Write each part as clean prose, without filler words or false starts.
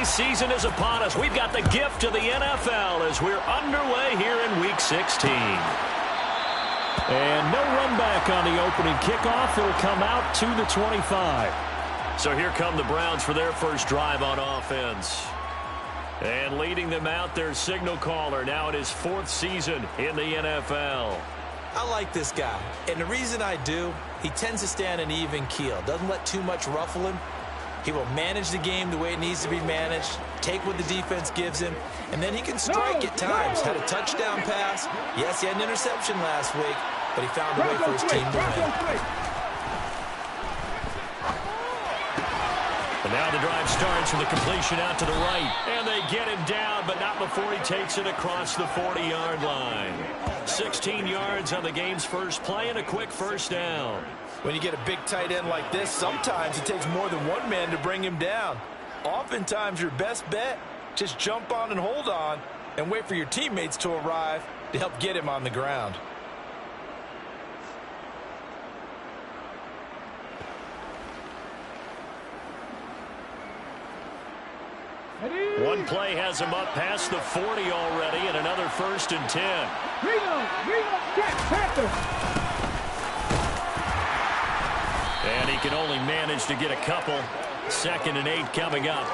season is upon us. We've got the gift of the NFL as we're underway here in Week 16. And no run back on the opening kickoff. It'll come out to the 25. So here come the Browns for their first drive on offense. And leading them out, their signal caller, now in his 4th season in the NFL. I like this guy, and the reason I do, he tends to stay on an even keel. Doesn't let too much ruffle him. He will manage the game the way it needs to be managed, take what the defense gives him, and then he can strike at times. Had a touchdown pass. Yes, he had an interception last week, but he found a way for his team to win. And now the drive starts with a completion out to the right. And they get him down, but not before he takes it across the 40-yard line. 16 yards on the game's first play and a quick first down. When you get a big tight end like this, sometimes it takes more than one man to bring him down. Oftentimes your best bet, just jump on and hold on and wait for your teammates to arrive to help get him on the ground. One play has him up past the 40 already, and another 1st and 10. And he can only manage to get a couple. 2nd and 8 coming up.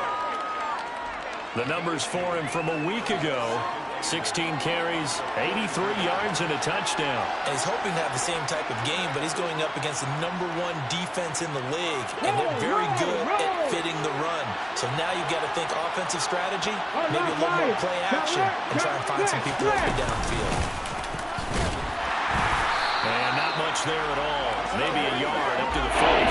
The numbers for him from a week ago. 16 carries, 83 yards, and a touchdown. And he's hoping to have the same type of game, but he's going up against the #1 defense in the league, and they're very good at fitting the run. So now you've got to think offensive strategy, maybe a little more play action, and try and find some people open downfield. And not much there at all. Maybe a yard up to the 43.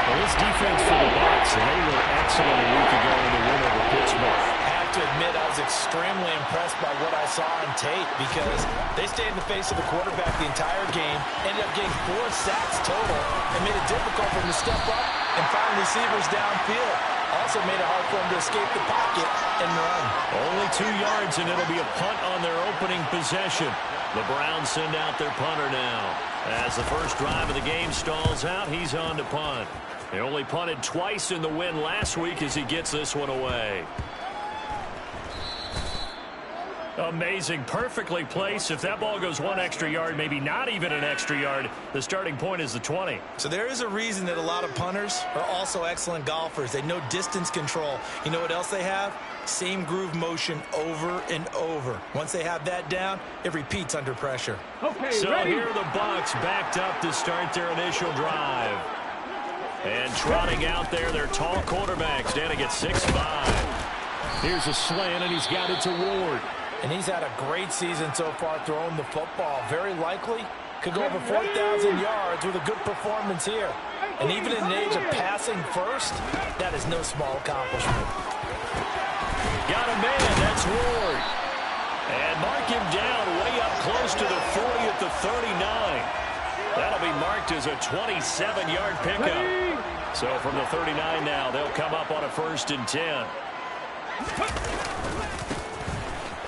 Well, this defense for the Bucs, they were excellent a week ago in the win over Pittsburgh. To admit, I was extremely impressed by what I saw on tape because they stayed in the face of the quarterback the entire game, ended up getting 4 sacks total, and made it difficult for him to step up and find receivers downfield. Also made it hard for him to escape the pocket and run. Only 2 yards, and it'll be a punt on their opening possession. The Browns send out their punter now. As the first drive of the game stalls out, he's on to punt. He only punted twice in the win last week as he gets this one away. Amazing, perfectly placed. If that ball goes 1 extra yard, maybe not even an extra yard, the starting point is the 20. So there is a reason that a lot of punters are also excellent golfers. They know distance control. You know what else they have? Same groove motion over and over. Once they have that down, it repeats under pressure. Okay, so ready. Here are the Bucs backed up to start their initial drive. And trotting out there, their tall quarterbacks standing at 6'5". Here's a slant, and he's got it to Ward. And he's had a great season so far throwing the football. Very likely could go over 4,000 yards with a good performance here. And even in an age of passing first, that is no small accomplishment. Got a man, that's Ward. And mark him down way up close to the 40 at the 39. That'll be marked as a 27-yard pickup. So from the 39 now, they'll come up on a 1st and 10.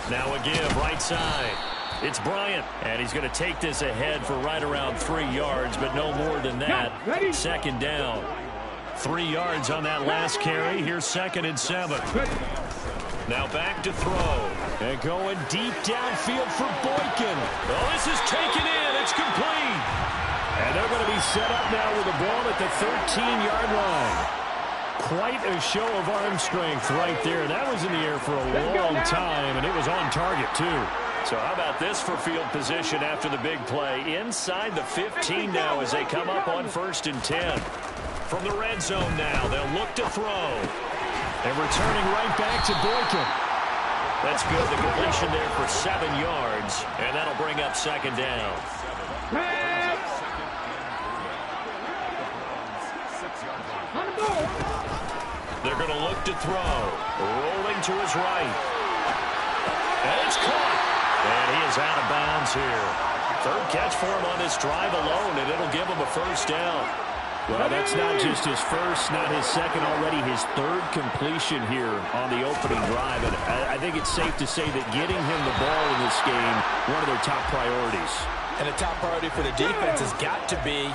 Now a give, right side. It's Bryant, and he's going to take this ahead for right around 3 yards, but no more than that. 2nd down. 3 yards on that last carry. Here's 2nd and 7. Now back to throw. And going deep downfield for Boykin. Oh, this is taken in. It's complete. And they're going to be set up now with the ball at the 13-yard line. Quite a show of arm strength right there. That was in the air for a long time, and it was on target, too. So how about this for field position after the big play? Inside the 15 now as they come up on 1st and 10. From the red zone now, they'll look to throw. And returning right back to Boykin. That's good. The completion there for 7 yards, and that'll bring up 2nd down. They're going to look to throw. Rolling to his right. And it's caught. And he is out of bounds here. 3rd catch for him on this drive alone, and it'll give him a 1st down. Well, that's not just his first, not his second, already his 3rd completion here on the opening drive. And I think it's safe to say that getting him the ball in this game, one of their top priorities. And the top priority for the defense has got to be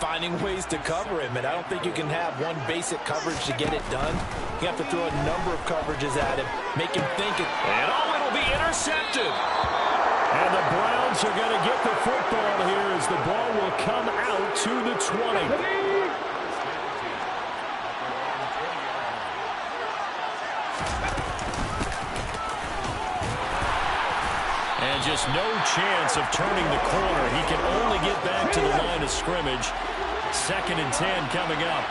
finding ways to cover him, and I don't think you can have one basic coverage to get it done. You have to throw a number of coverages at him, make him think it. And it'll be intercepted. And the Browns are going to get the football here as the ball will come out to the 20. And just no chance of turning the corner. He can only get back to the line of scrimmage. 2nd and 10 coming up.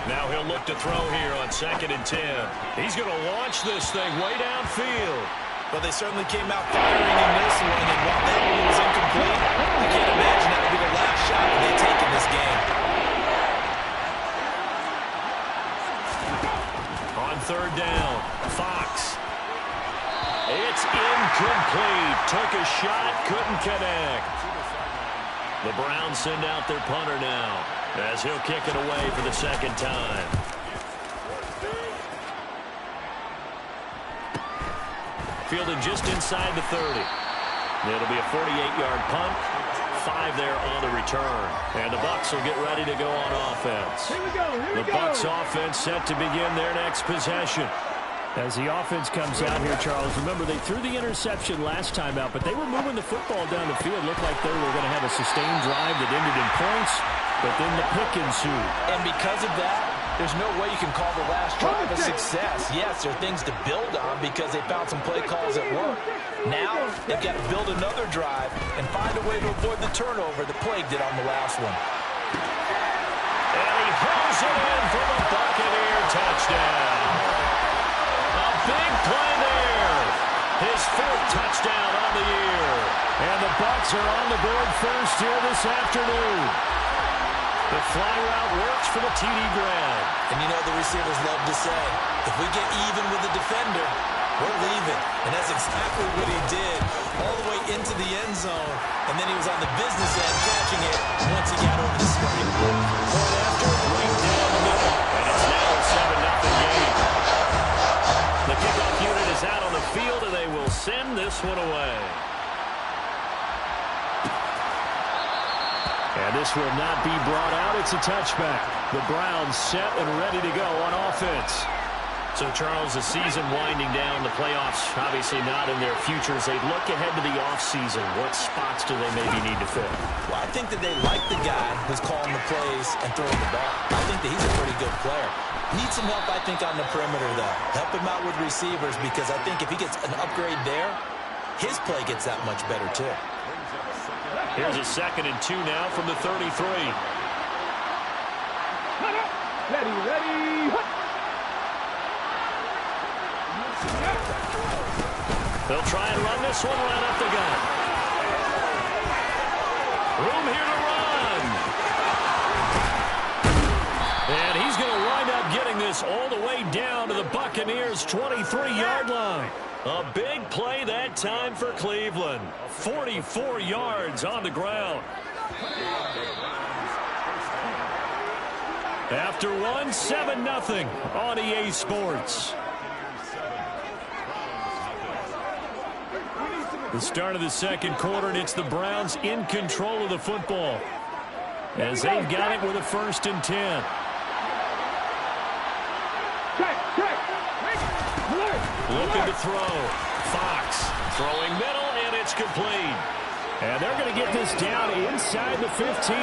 Now he'll look to throw here on 2nd and 10. He's going to launch this thing way downfield. Well, they certainly came out firing in this one, and while that one was incomplete, I can't imagine that would be the last shot that they take in this game. On 3rd down, Fox. It's incomplete. Took a shot, couldn't connect. The Browns send out their punter now as he'll kick it away for the 2nd time. Fielded just inside the 30. It'll be a 48-yard punt. 5 there on the return. And the Bucs will get ready to go on offense. The Bucs offense set to begin their next possession. As the offense comes out here, Charles, remember they threw the interception last time out, but they were moving the football down the field. Looked like they were going to have a sustained drive that ended in points, but then the pick ensued. And because of that, there's no way you can call the last drive a success. Yes, there are things to build on because they found some play calls at work. Now, they've got to build another drive and find a way to avoid the turnover that plagued it on the last one. And he throws it in for the Buccaneer touchdown. Big play there. His 4th touchdown on the year. And the Bucs are on the board first here this afternoon. The fly route works for the TD grab. And you know the receivers love to say, if we get even with the defender, we're leaving. And that's exactly what he did all the way into the end zone. And then he was on the business end catching it once he got over the screen. Point after, right down the middle. And it's now a 7-0 game. The kickoff unit is out on the field, and they will send this one away. And this will not be brought out. It's a touchback. The Browns set and ready to go on offense. So, Charles, the season winding down, the playoffs obviously not in their futures. They look ahead to the offseason. What spots do they maybe need to fill? Well, I think that they like the guy who's calling the plays and throwing the ball. I think that he's a pretty good player. Needs some help, I think, on the perimeter, though. Help him out with receivers because I think if he gets an upgrade there, his play gets that much better, too. Here's a 2nd and 2 now from the 33. Ready. They'll try and run this one right up the gut. Room here to run. And he's going to wind up getting this all the way down to the Buccaneers' 23-yard line. A big play that time for Cleveland. 44 yards on the ground. After one, 7-0 on EA Sports. The start of the 2nd quarter, and it's the Browns in control of the football as they've got it with a 1st and 10. Looking to throw. Fox throwing middle, and it's complete. And they're going to get this down inside the 15.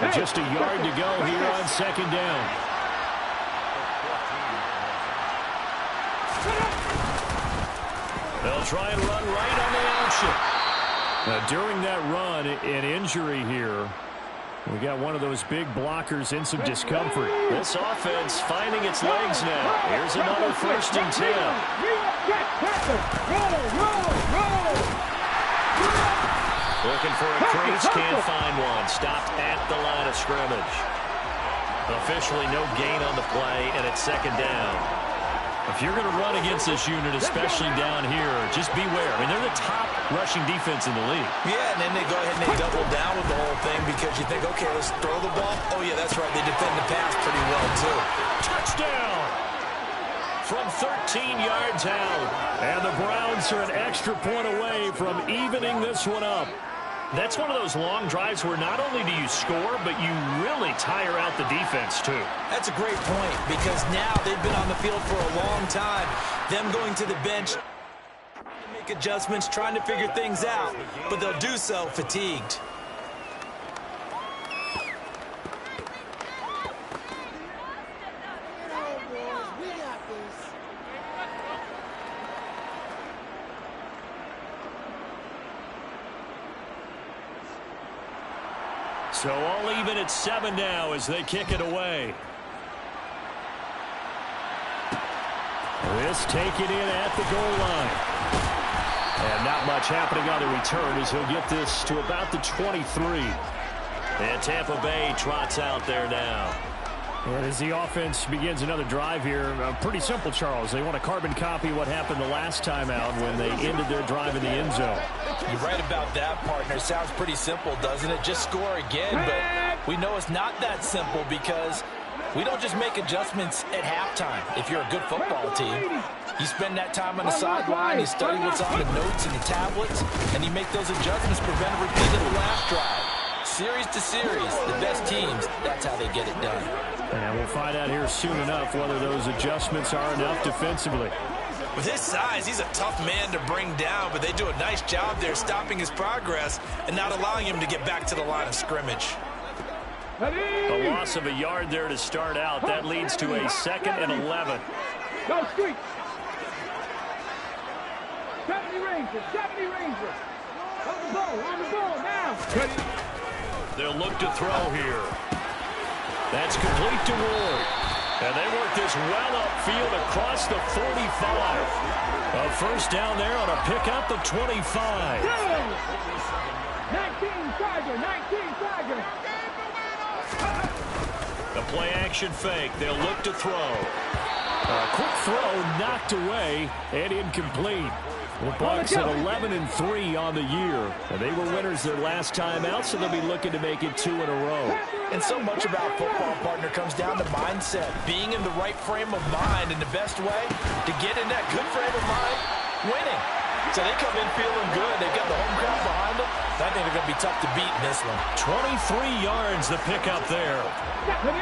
And just a yard to go here on 2nd down. They'll try and run right on the option. Now, during that run, an injury here. We got one of those big blockers in some discomfort. This offense finding its legs now. Here's another 1st and 10. Looking for a crease, can't find one. Stopped at the line of scrimmage. Officially no gain on the play, and it's 2nd down. If you're going to run against this unit, especially down here, just beware. I mean, they're the top rushing defense in the league. Yeah, and then they go ahead and they double down with the whole thing because you think, okay, let's throw the ball. Oh, yeah, that's right. They defend the pass pretty well, too. Touchdown from 13 yards out. And the Browns are an extra point away from evening this one up. That's one of those long drives where not only do you score, but you really tire out the defense, too. That's a great point, because now they've been on the field for a long time. Them going to the bench, make adjustments, trying to figure things out, but they'll do so fatigued. So all even at 7 now as they kick it away. This taken in at the goal line. And not much happening on the return as he'll get this to about the 23. And Tampa Bay trots out there now. And as the offense begins another drive here, pretty simple, Charles. They want to carbon copy what happened the last time out when they ended their drive in the end zone. You're right about that, partner. Sounds pretty simple, doesn't it? Just score again, but we know it's not that simple because we don't just make adjustments at halftime. If you're a good football team, you spend that time on the sideline, you study what's on the notes and the tablets, and you make those adjustments, prevent a repeat of the last drive. Series to series, the best teams, that's how they get it done. And we'll find out here soon enough whether those adjustments are enough defensively. With his size, he's a tough man to bring down, but they do a nice job there stopping his progress and not allowing him to get back to the line of scrimmage. A loss of a yard there to start out. That leads to a 2nd and 11. Go street. 70 Rangers, 70 Rangers. On the ball, now. They'll look to throw here. That's complete to Ward. And they work this well upfield across the 45. A first down there on a pickup of 25. 19 Tiger, 19 Tiger. The play action fake. They'll look to throw. A quick throw knocked away and incomplete. The Bucs at 11-3 on the year. And they were winners their last time out, so they'll be looking to make it 2 in a row. And so much about football, partner, comes down to mindset. Being in the right frame of mind, and the best way to get in that good frame of mind, winning. So they come in feeling good. They've got the home crowd behind them. I think they're going to be tough to beat in this one. 23 yards the pickup there.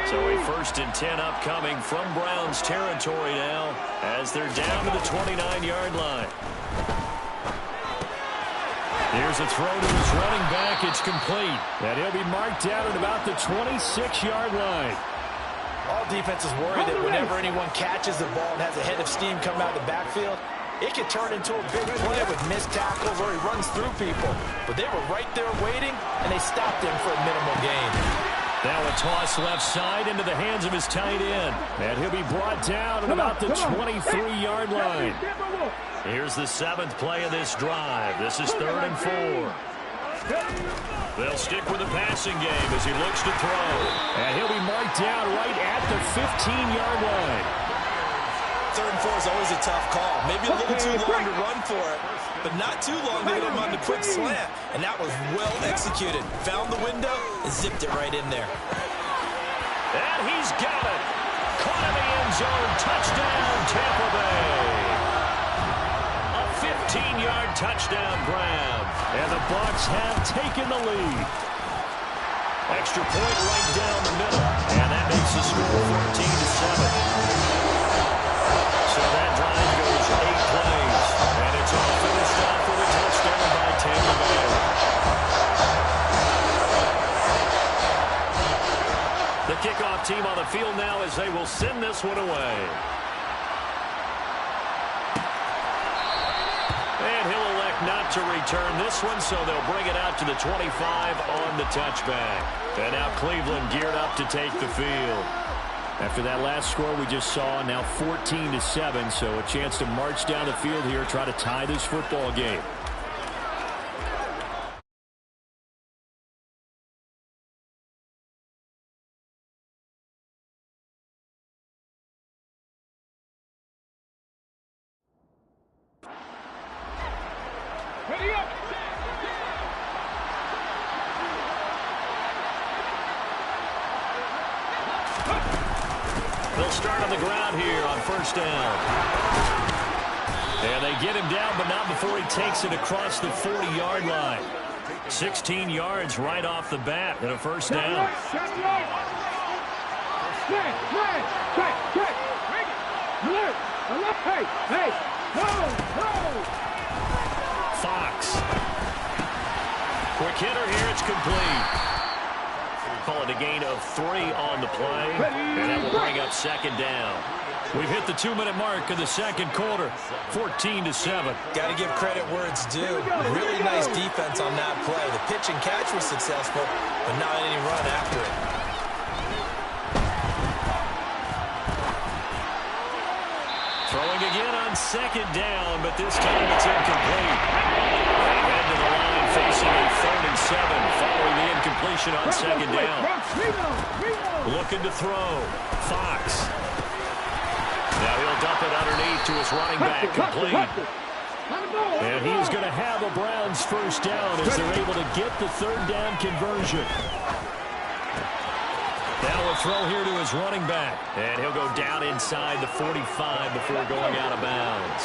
So a 1st and 10 upcoming from Browns territory now as they're down to the 29-yard line. Here's a throw to his running back. It's complete. And he'll be marked down at about the 26-yard line. All defenses worry that whenever anyone catches the ball and has a head of steam come out of the backfield, it can turn into a big play with missed tackles or he runs through people. But they were right there waiting, and they stopped him for a minimal gain. Now a toss left side into the hands of his tight end. And he'll be brought down at about the 23-yard line. Here's the 7th play of this drive. This is 3rd and 4. They'll stick with the passing game as he looks to throw. And he'll be marked down right at the 15-yard line. 3rd and 4 is always a tough call. Maybe a little too long to run for it, but not too long to get him on the quick slant. And that was well executed. Found the window and zipped it right in there. And he's got it. Caught in the end zone. Touchdown, Tampa Bay. A 15-yard touchdown grab. And the Bucs have taken the lead. Extra point right down the middle. And that makes the score 14-7. So that drive goes 8 plays, and it's all finished off with a touchdown by Tampa Bay. The kickoff team on the field now as they will send this one away. And he'll elect not to return this one, so they'll bring it out to the 25 on the touchback. And now Cleveland geared up to take the field. After that last score we just saw, now 14-7, so a chance to march down the field here, try to tie this football game. Ready up. They'll start on the ground here on 1st down. And they get him down, but not before he takes it across the 40-yard line. 16 yards right off the bat and a first down. Fox. Quick hitter here. It's complete. Call it a gain of 3 on the play, and that will bring up second down. We've hit the 2-minute mark in the second quarter, 14-7. Got to give credit where it's due. Really nice defense on that play. The pitch and catch was successful, but not any run after it. Throwing again on second down, but this time it's incomplete. Head to the line facing a 3rd and 7 following the incompletion on second down. Looking to throw. Fox. Now he'll dump it underneath to his running back, complete. And he's going to have a Browns first down as they're able to get the 3rd down conversion. Now a throw here to his running back. And he'll go down inside the 45 before going out of bounds.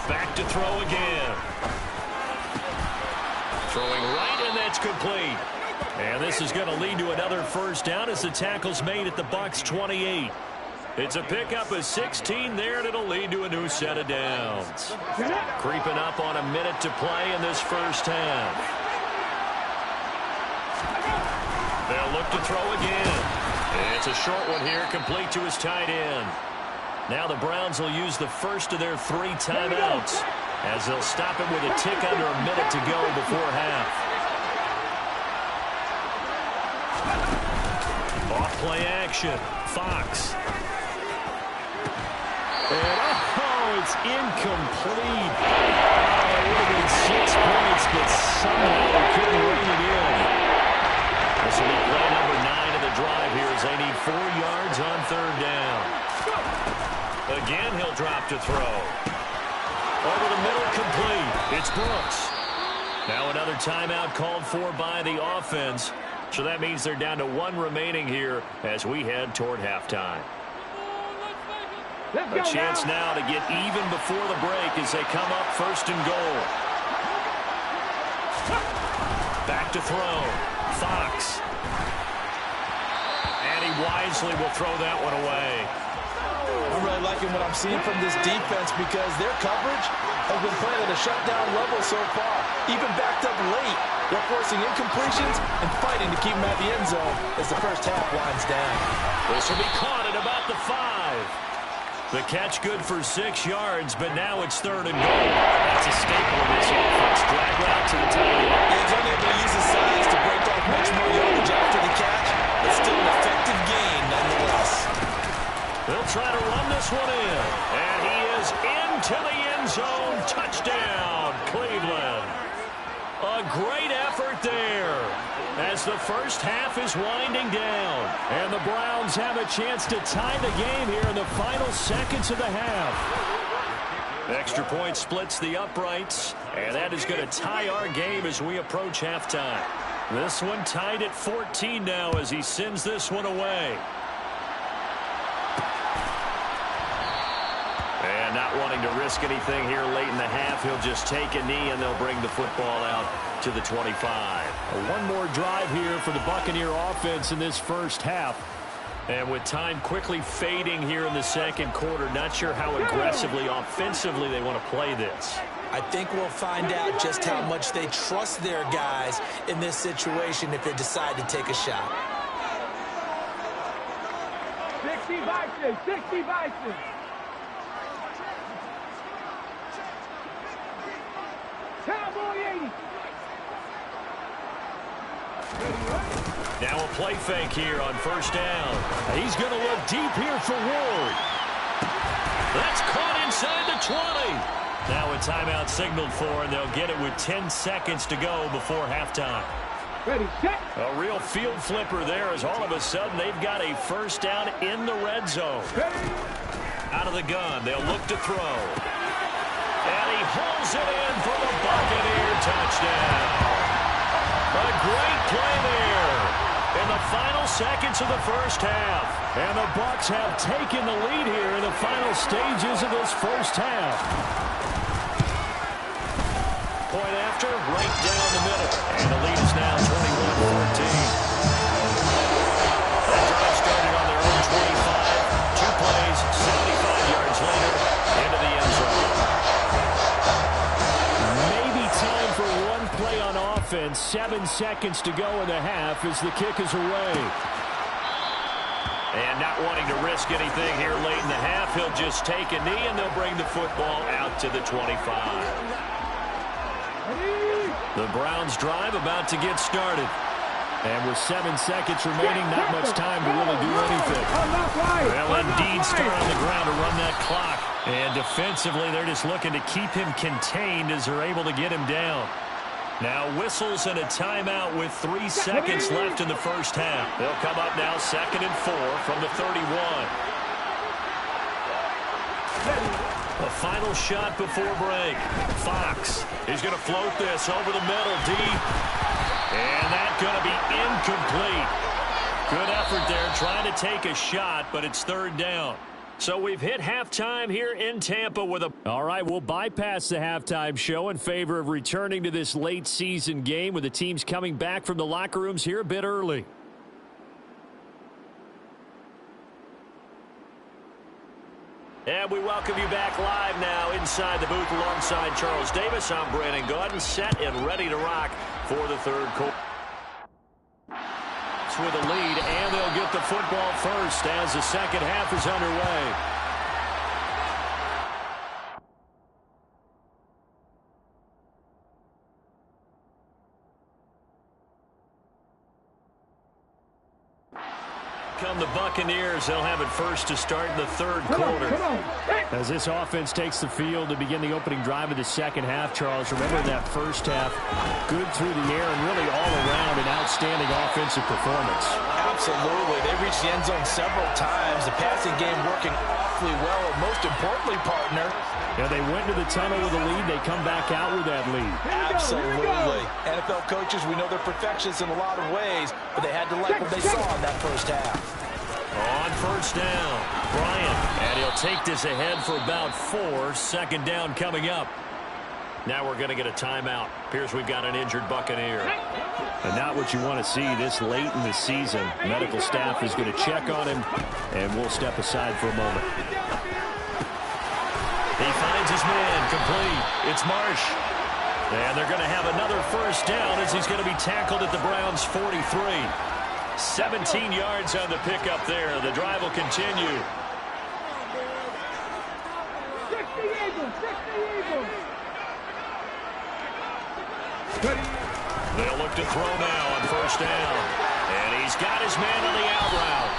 Back to throw again. Throwing right, and that's complete. And this is going to lead to another first down as the tackle's made at the Bucs 28. It's a pickup of 16 there, and it'll lead to a new set of downs. Creeping up on a minute to play in this first half. They'll look to throw again. And it's a short one here, complete to his tight end. Now the Browns will use the first of their 3 timeouts as they'll stop it with a tick under a minute to go before half. Off-play action. Fox. And, it's incomplete. It would have been 6 points, but somehow they couldn't rein it in. This will be play number 9 of the drive here as they need 4 yards on 3rd down. Again, he'll drop to throw. Over the middle, complete. It's Brooks. Now another timeout called for by the offense. So that means they're down to 1 remaining here as we head toward halftime. A chance now to get even before the break as they come up 1st and goal. Back to throw. Fox. And he wisely will throw that one away. I'm really liking what I'm seeing from this defense because their coverage has been playing at a shutdown level so far. Even backed up late, they're forcing incompletions and fighting to keep them at the end zone as the first half winds down. This will be caught at about the 5. The catch good for 6 yards, but now it's 3rd and goal. That's a staple of this offense. Drag route to the tight end. He's unable to use his size to break off much more yardage after the catch, but still an effective gain nonetheless. They'll try to run this one in. And he is into the end zone. Touchdown, Cleveland. A great effort there as the first half is winding down. And the Browns have a chance to tie the game here in the final seconds of the half. Extra point splits the uprights. And that is going to tie our game as we approach halftime. This one tied at 14 now as he sends this one away. And not wanting to risk anything here late in the half, he'll just take a knee and they'll bring the football out to the 25. One more drive here for the Buccaneer offense in this first half. And with time quickly fading here in the second quarter, not sure how aggressively, offensively they want to play this. I think we'll find out just how much they trust their guys in this situation if they decide to take a shot. 60 vices, 60 vices. Cowboy 80. Now a play fake here on first down. He's going to look deep here for Ward. That's caught inside the 20. Now a timeout signaled for, and they'll get it with 10 seconds to go before halftime. Ready, set. A real field flipper there as all of a sudden they've got a first down in the red zone. Out of the gun, they'll look to throw. And he holds it in for the Buccaneer touchdown. A great play there. in the final seconds of the first half. And the Bucs have taken the lead here in the final stages of this first half. Point after, right down the middle. And the lead is now 21-14. That drive started on their own 25. 2 plays, 75 yards later, into the end zone. Maybe time for one play on offense. 7 seconds to go in the half as the kick is away. And not wanting to risk anything here late in the half, he'll just take a knee and they'll bring the football out to the 25. The Browns drive about to get started. And with 7 seconds remaining, not much time to really do anything. They'll indeed start on the ground to run that clock. And defensively, they're just looking to keep him contained as they're able to get him down. Now whistles and a timeout with 3 seconds left in the first half. They'll come up now 2nd and 4 from the 31. A final shot before break. Fox is going to float this over the middle deep. And that's going to be incomplete. Good effort there trying to take a shot, but it's 3rd down. So we've hit halftime here in Tampa with a... All right, we'll bypass the halftime show in favor of returning to this late season game with the teams coming back from the locker rooms here a bit early. And we welcome you back live now inside the booth alongside Charles Davis. I'm Brandon Gaudin, set and ready to rock for the 3rd quarter. With a lead, and they'll get the football first as the second half is underway. Come the Buccaneers. They'll have it first to start in the 3rd quarter. As this offense takes the field to begin the opening drive of the second half, Charles, remember that first half, good through the air and really all around an outstanding offensive performance. Absolutely. They reached the end zone several times. The passing game working awfully well. And most importantly, partner, yeah, they went to the tunnel with a lead. They come back out with that lead. Absolutely. NFL coaches, we know they're perfectionists in a lot of ways, but they had to like what they saw in that first half. On first down, Bryant, and he'll take this ahead for about 4. 2nd down coming up. Now we're going to get a timeout. Appears we've got an injured Buccaneer. And not what you want to see this late in the season. Medical staff is going to check on him, and we'll step aside for a moment. He finds his man, complete. It's Marsh. And they're going to have another first down as he's going to be tackled at the Browns' 43. 17 yards on the pickup there. The drive will continue. 60 Eagles, 60 Eagles. They'll look to throw now on first down. And he's got his man on the out route.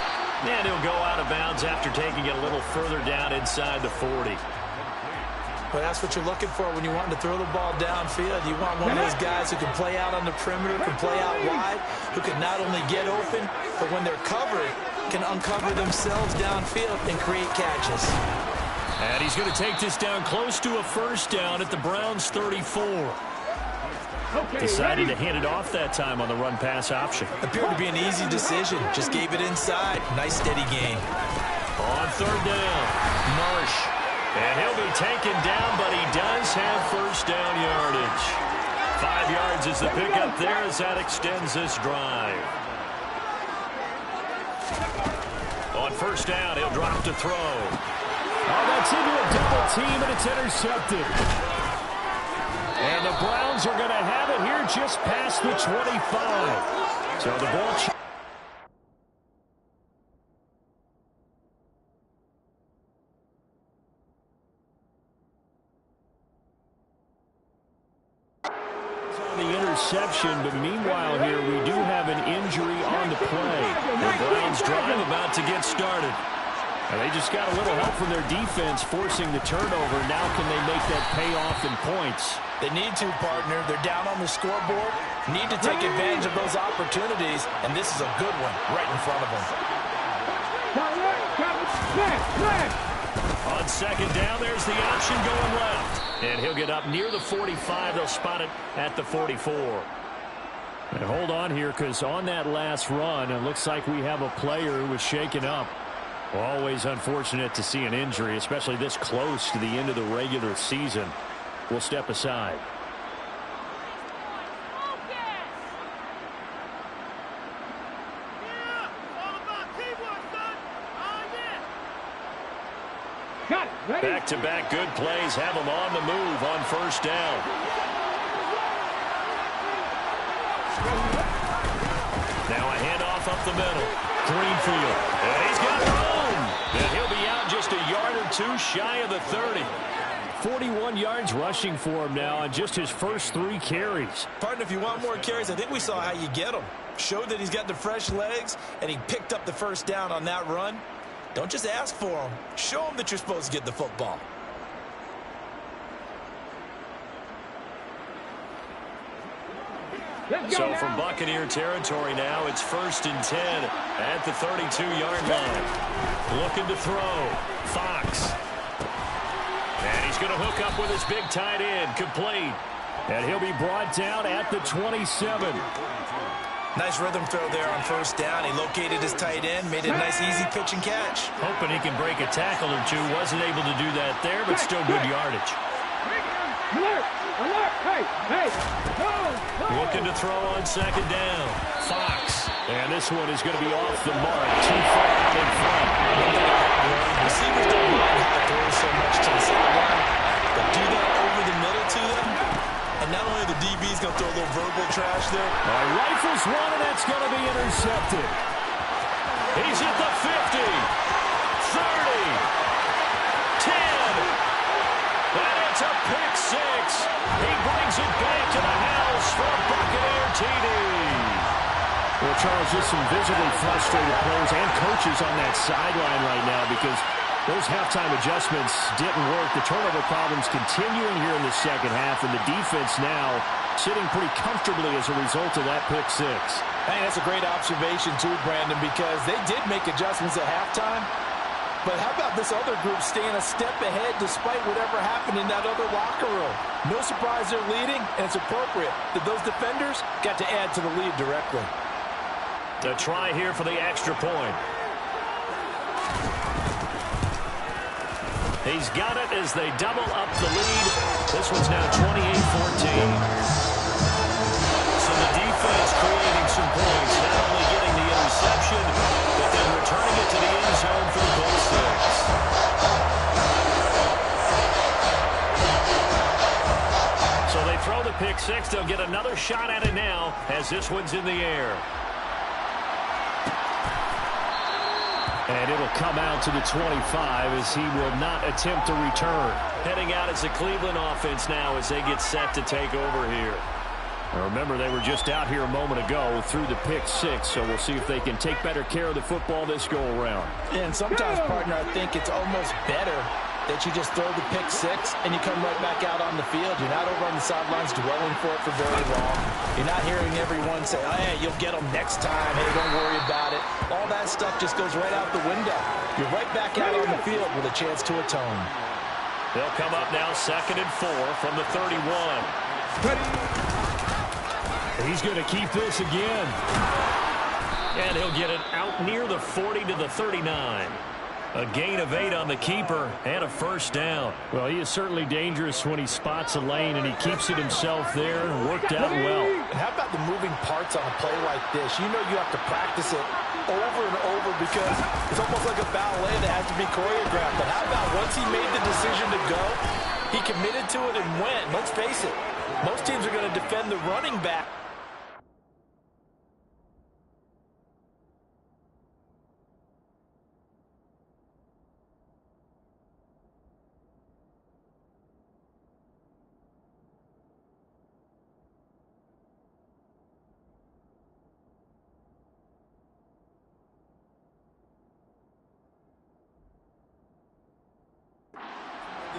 And he'll go out of bounds after taking it a little further down inside the 40. But that's what you're looking for when you want to throw the ball downfield. You want one of those guys who can play out on the perimeter, can play out wide, who can not only get open, but when they're covered, can uncover themselves downfield and create catches. And he's going to take this down close to a first down at the Browns' 34. Decided to hand it off that time on the run-pass option. Appeared to be an easy decision. Just gave it inside. Nice, steady game. On 3rd down, Marsh. And he'll be taken down, but he does have first down yardage. 5 yards is the pickup there as that extends this drive. On first down, he'll drop to throw. Oh, that's into a double team, and it's intercepted. And the Browns are going to have it here just past the 25. So the ball... interception, but meanwhile here we do have an injury on the play. The Browns drive about to get started. And they just got a little help from their defense forcing the turnover. Now can they make that pay off in points? They need to, partner. They're down on the scoreboard. Need to take advantage of those opportunities, and this is a good one right in front of them. On second down, there's the option going left. And he'll get up near the 45. They'll spot it at the 44. And hold on here, because on that last run, it looks like we have a player who was shaken up. Always unfortunate to see an injury, especially this close to the end of the regular season. We'll step aside. Back-to-back good plays have them on the move on first down. Now a handoff up the middle. Greenfield. And he's got room. And he'll be out just a yard or two shy of the 30. 41 yards rushing for him now on just his first 3 carries. Partner, if you want more carries, I think we saw how you get them. Showed that he's got the fresh legs, and he picked up the first down on that run. Don't just ask for them. Show them that you're supposed to get the football. So from Buccaneer territory now, it's 1st and 10 at the 32-yard line. Looking to throw. Fox. And he's going to hook up with his big tight end. Complete. And he'll be brought down at the 27. Nice rhythm throw there on first down. He located his tight end, made a nice easy pitch and catch. Hoping he can break a tackle or two. Wasn't able to do that there, but still good yardage. Alert! Alert! Hey! Looking to throw on second down. Fox. And this one is going to be off the mark. Too far out in front. Receivers don't mind how to throw so much to the sideline, but do that over the middle to them. And not only the DB's going to throw a little verbal trash there. Rifles one, and that's going to be intercepted. He's at the 50, 30, 10, and it's a pick 6. He brings it back to the house for a Buccaneer TD. Well, Charles, just some visibly frustrated players and coaches on that sideline right now because those halftime adjustments didn't work. The turnover problems continuing here in the second half, and the defense now sitting pretty comfortably as a result of that pick 6. Hey, that's a great observation too, Brandon, because they did make adjustments at halftime. But how about this other group staying a step ahead despite whatever happened in that other locker room? No surprise they're leading, and it's appropriate that those defenders got to add to the lead directly. The try here for the extra point. He's got it as they double up the lead. This one's now 28-14. So the defense creating some points, not only getting the interception, but then returning it to the end zone for the pick 6. So they throw the pick 6. They'll get another shot at it now as this one's in the air. And it'll come out to the 25 as he will not attempt to return. Heading out as the Cleveland offense now as they get set to take over here. Now remember, they were just out here a moment ago through the pick 6, so we'll see if they can take better care of the football this go-around. And sometimes, partner, I think it's almost better that you just throw the pick 6 and you come right back out on the field. You're not over on the sidelines dwelling for it for very long. You're not hearing everyone say, oh, hey, you'll get them next time. Hey, don't worry about it. All that stuff just goes right out the window. You're right back out on the field with a chance to atone. They'll come up now 2nd and 4 from the 31. He's going to keep this again. And he'll get it out near the 40 to the 39. A gain of 8 on the keeper and a first down. Well, he is certainly dangerous when he spots a lane, and he keeps it himself there and worked out well. And how about the moving parts on a play like this? You know you have to practice it over and over because it's almost like a ballet that has to be choreographed. But how about once he made the decision to go, he committed to it and went. Let's face it, most teams are going to defend the running back.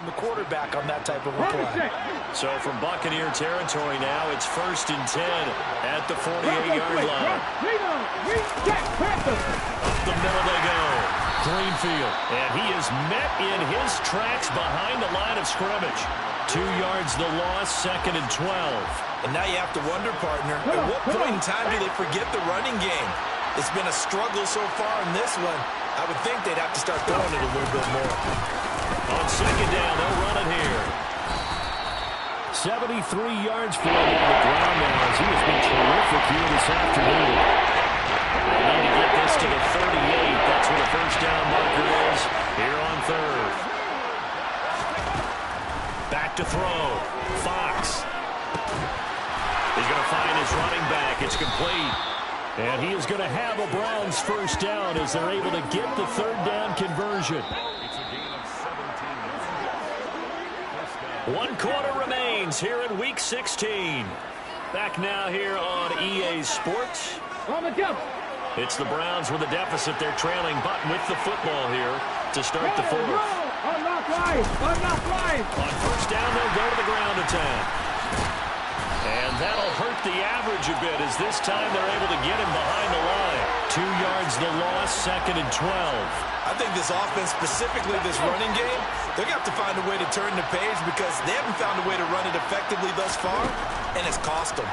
The quarterback on that type of a play. So from Buccaneer territory now, it's 1st and 10 at the 48-yard line. Up the middle they go. Greenfield, and he is met in his tracks behind the line of scrimmage. 2 yards the loss, 2nd and 12. And now you have to wonder, partner, at what point in time do they forget the running game? It's been a struggle so far in this one. I would think they'd have to start throwing it a little bit more. On 2nd down, they'll run it here. 73 yards for him on the ground now as he has been terrific here this afternoon. They need to get this to the 38. That's where the first down marker is here on 3rd. Back to throw. Fox. He's going to find his running back. It's complete. And he is going to have a Browns first down as they're able to get the 3rd down conversion. 1 quarter remains here in Week 16. Back now here on EA Sports. On the jump. It's the Browns with a deficit. They're trailing Button with the football here to start the 4th. Unlock line. Unlock line. On first down, they'll go to the ground attack. And that'll hurt the average a bit as this time they're able to get him behind the line. 2 yards the loss, 2nd and 12. I think this offense, specifically this running game, they're going to have to find a way to turn the page because they haven't found a way to run it effectively thus far, and it's cost them.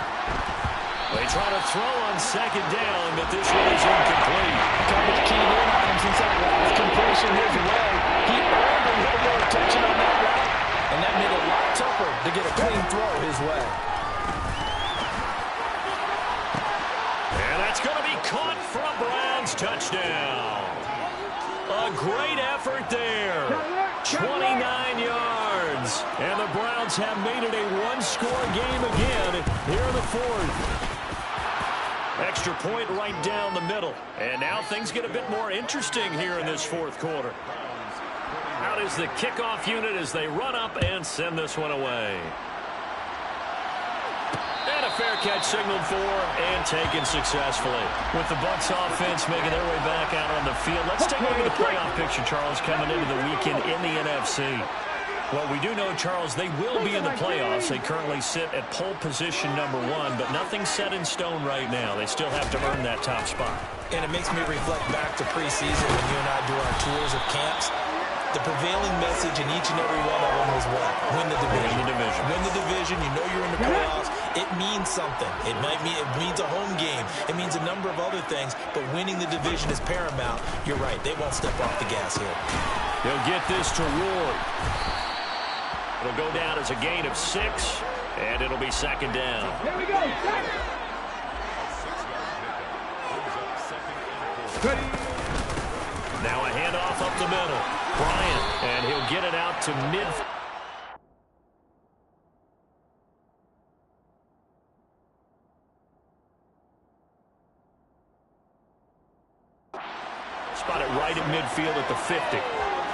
They try to throw on 2nd down, but this one is incomplete. Coverage keyed in on him since that last completion his way. He earned a little more attention on that route, and that made it a lot tougher to get a clean throw his way. And that's going to be caught for a Browns touchdown. A great effort there. 29 yards. And the Browns have made it a one-score game again here in the 4th. Extra point right down the middle. And now things get a bit more interesting here in this 4th quarter. Out is the kickoff unit as they run up and send this one away. And a fair catch signaled for and taken successfully. With the Bucs offense making their way back out on the field, let's take a look at the playoff picture, Charles, coming into the weekend in the NFC. Well, we do know, Charles, they will be in the playoffs. They currently sit at pole position number 1, but nothing's set in stone right now. They still have to earn that top spot. And it makes me reflect back to preseason when you and I do our tours of camps. The prevailing message in each and every one of them was what? Win the division. Win the division. Win the division. You know you're in the playoffs. It means something. It means a home game. It means a number of other things, but winning the division is paramount. You're right. They won't step off the gas here. They'll get this to Ward. It'll go down as a gain of 6, and it'll be 2nd down. Here we go. Now a handoff up the middle. Bryant, and he'll get it out to mid. Spotted right at midfield at the 50.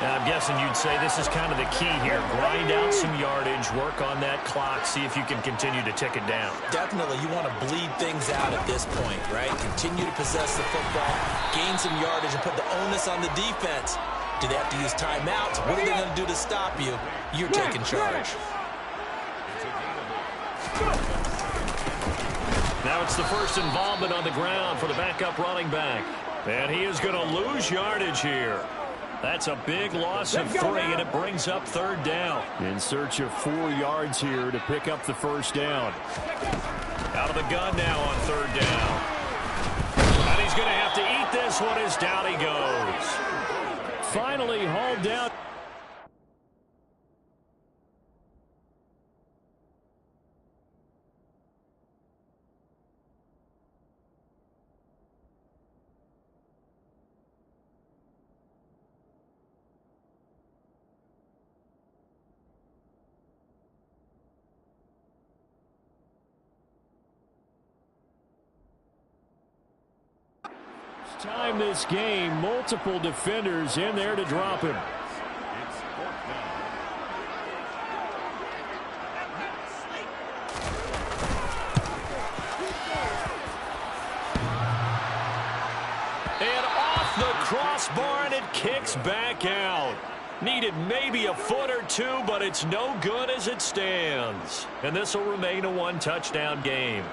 Now, I'm guessing you'd say this is kind of the key here. Grind out some yardage, work on that clock, see if you can continue to tick it down. Definitely, you want to bleed things out at this point, right? Continue to possess the football, gain some yardage, and put the onus on the defense. Do they have to use timeouts? What are they going to do to stop you? You're taking charge. Now it's the first involvement on the ground for the backup running back. And he is going to lose yardage here. That's a big loss of 3, and it brings up 3rd down. In search of 4 yards here to pick up the first down. Out of the gun now on 3rd down. And he's going to have to eat this one as down he goes. Finally hauled down. Time this game, multiple defenders in there to drop him. And off the crossbar, and it kicks back out. Needed maybe a foot or 2, but it's no good as it stands. And this will remain a 1-touchdown game.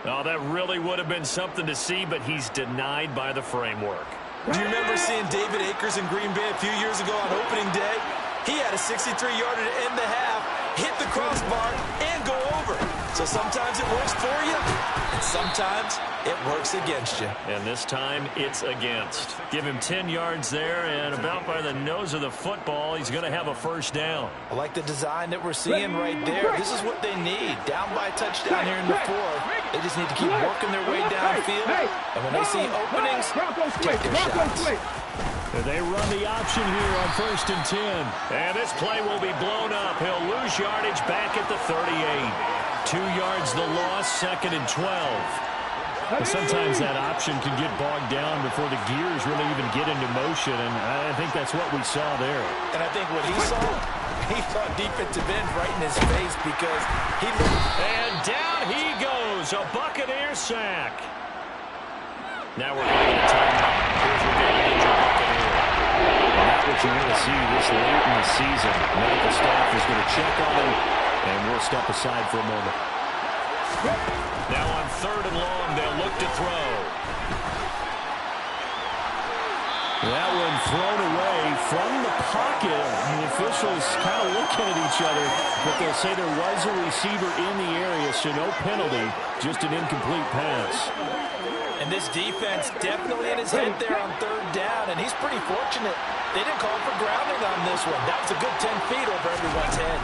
Oh, that really would have been something to see, but he's denied by the framework. Do you remember seeing David Akers in Green Bay a few years ago on opening day? He had a 63-yarder to end the half, hit the crossbar, and go over. So sometimes it works for you, and sometimes it works against you. And this time, it's against. Give him 10 yards there, and about by the nose of the football, he's going to have a first down. I like the design that we're seeing right there. This is what they need. Down by a touchdown here in the fourth. They just need to keep working their way downfield. And when they see openings, take their shots. They run the option here on 1st and 10. And this play will be blown up. He'll lose yardage back at the 38. 2 yards the loss, 2nd and 12. But sometimes that option can get bogged down before the gears really even get into motion, and I think that's what we saw there. And I think what he saw defensive end right in his face because he... And down he goes, a Buccaneer sack. Now we're going to get a timeout. Here's your game injured Buccaneer. And that's what you want to see this late in the season. Medical staff is going to check on him, and we'll step aside for a moment. Now on 3rd and long, they'll look to throw. That one thrown away from the pocket. The officials kind of looking at each other, but they'll say there was a receiver in the area, so no penalty, just an incomplete pass. And this defense definitely in his head there on 3rd down, and he's pretty fortunate. They didn't call for grounding on this one. That was a good 10 feet over everyone's head.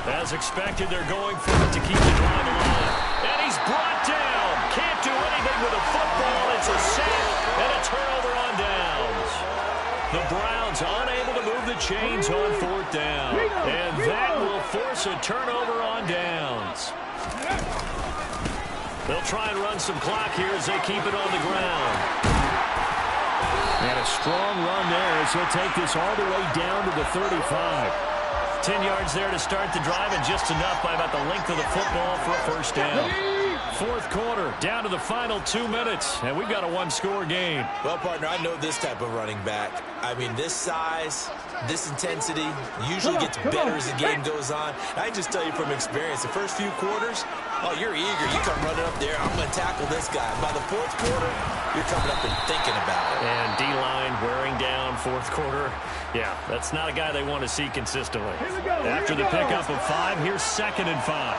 As expected, they're going for it to keep the drive alive. And he's brought down. Can't do anything with a football. It's a sack and a turnover on downs. The Browns unable to move the chains on 4th down. And that will force a turnover on downs. They'll try and run some clock here as they keep it on the ground. And a strong run there as he'll take this all the way down to the 35. 10 yards there to start the drive, and just enough by about the length of the football for a first down. 4th quarter, down to the final 2 minutes, and we've got a one-score game. Well, partner, I know this type of running back. I mean, this size, this intensity usually gets better as the game goes on. I can just tell you from experience, the first few quarters, oh, you're eager. You come running up there, I'm going to tackle this guy. By the 4th quarter, you're coming up and thinking about it. And D-line wearing down 4th quarter. Yeah, that's not a guy they want to see consistently. After the pickup of 5, here's 2nd and 5.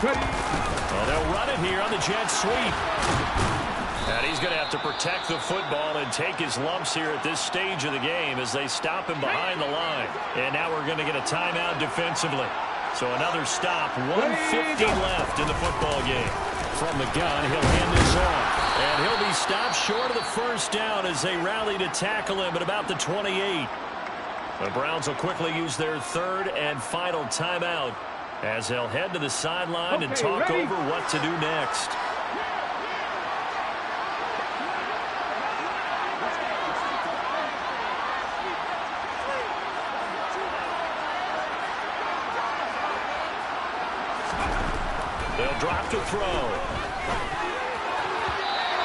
Well, they'll run it here on the jet sweep. And he's going to have to protect the football and take his lumps here at this stage of the game as they stop him behind the line. And now we're going to get a timeout defensively. So another stop, 1:50 left in the football game. From the gun, he'll hand this off. And he'll be stopped short of the first down as they rally to tackle him at about the 28. The Browns will quickly use their 3rd and final timeout as they'll head to the sideline and talk over what to do next. They'll drop to throw.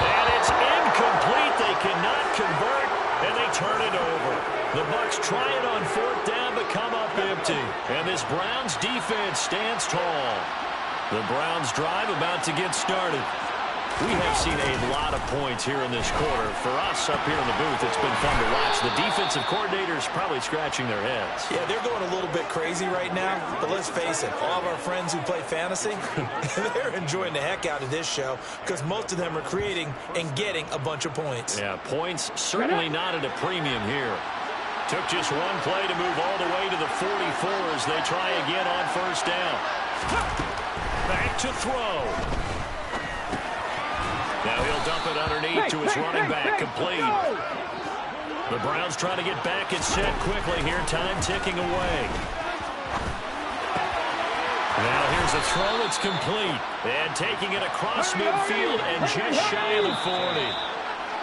And it's incomplete. They cannot convert, and they turn it over. The Bucs try it on 4th down, but come up empty. And this Browns defense stands tall. The Browns drive about to get started. We have seen a lot of points here in this quarter. For us up here in the booth, it's been fun to watch. The defensive coordinators probably scratching their heads. Yeah, they're going a little bit crazy right now. But let's face it, all of our friends who play fantasy, they're enjoying the heck out of this show because most of them are creating and getting a bunch of points. Yeah, points certainly not at a premium here. Took just one play to move all the way to the 44 as they try again on 1st down. Back to throw. Now he'll dump it underneath to his running back, complete. The Browns trying to get back and set quickly here, time ticking away. Now here's a throw, it's complete. And taking it across midfield and just shy of the 40.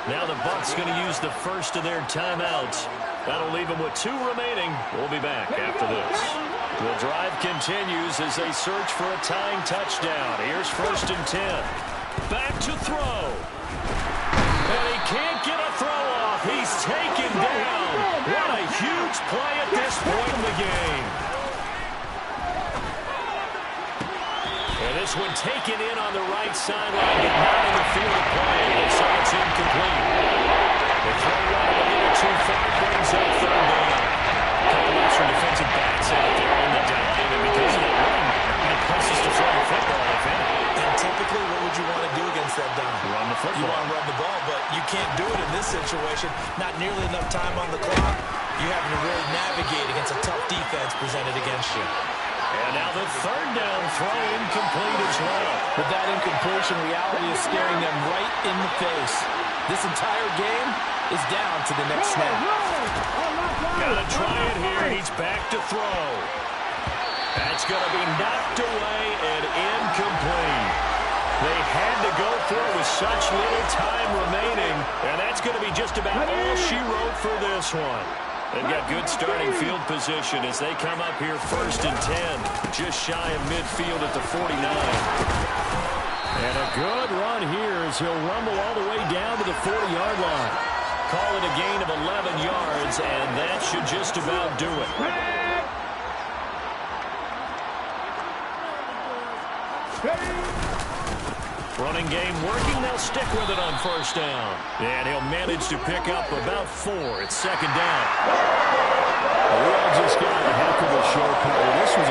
Now the Bucs going to use the first of their timeouts. That'll leave them with 2 remaining. We'll be back after this. The drive continues as they search for a tying touchdown. Here's 1st and 10. Back to throw. And he can't get a throw off. He's taken down. What a huge play at this point in the game. And this one taken in on the right sideline, but not in the field of play. So it's incomplete. The throw right a little too far brings up 3rd down. not nearly enough time on the clock, you have to really navigate against a tough defense presented against you. And now the third down throw incomplete as well. But that incompletion, reality is staring them right in the face. This entire game is down to the next snap. Gotta try it here. He's back to throw. That's going to be knocked away and incomplete. They had to go for it with such little time remaining, and that's going to be just about all she wrote for this one. They've got good starting field position as they come up here 1st and 10, just shy of midfield at the 49. And a good run here as he'll rumble all the way down to the 40-yard line. Call it a gain of 11 yards, and that should just about do it. Running game working. They'll stick with it on 1st down. And he'll manage to pick up about 4. It's 2nd down. We all just got a heck of a show, Carter. This was